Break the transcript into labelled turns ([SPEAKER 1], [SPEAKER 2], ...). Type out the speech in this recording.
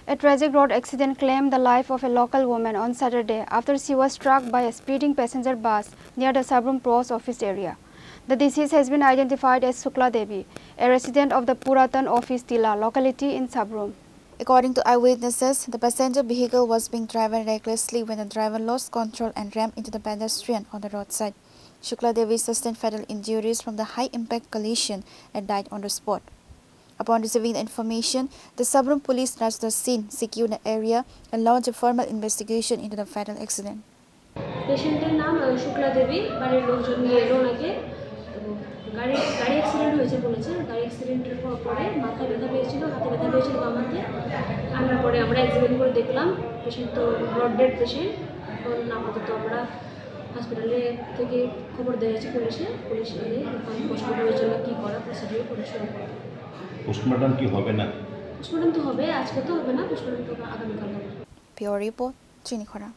[SPEAKER 1] A tragic road accident claimed the life of a local woman on Saturday after she was struck by a speeding passenger bus near the Sabroom Post Office area. The deceased has been identified as Shukla Devi, a resident of the Puratan Office Tilla locality in Sabroom. According to eyewitnesses, the passenger vehicle was being driven recklessly when the driver lost control and rammed into the pedestrian on the roadside. Shukla Devi sustained fatal injuries from the high-impact collision and died on the spot. Upon receiving the information, the Sabroom police rushed the scene, secured the area, and launched a formal investigation into the fatal accident.
[SPEAKER 2] পেশেন্টের নাম শুক্লা দেবী, বাড়ির লোকজন নিয়ে এলো ওনাকে। গাড়ি accident হয়েছে বলেছে। গাড়ি অ্যাক্সিডেন্টের পরে মাথায় ব্যথা পেয়েছিল, হাতে ব্যথা পেয়েছিল বাম হাতে। আনার পরে আমরা এক্সামিন করে দেখলাম পেশেন্ট তো ব্রড ডেড পেশেন্ট। এখন আপাতত আমরা হসপিটালে থেকে খবর দেওয়া হয়েছে পুলিশ এলে এখন পোস্টমর্টমের জন্য কী করা প্রসিডিওর করে শুরু করবে।
[SPEAKER 3] পোস্টমর্টম কি হবে না?
[SPEAKER 2] পোস্টমর্টম তো হবে, আজকে তো হবে না, পোস্টমর্টম তো আগামীকাল হবে।
[SPEAKER 1] Pure report, Chini Khorang.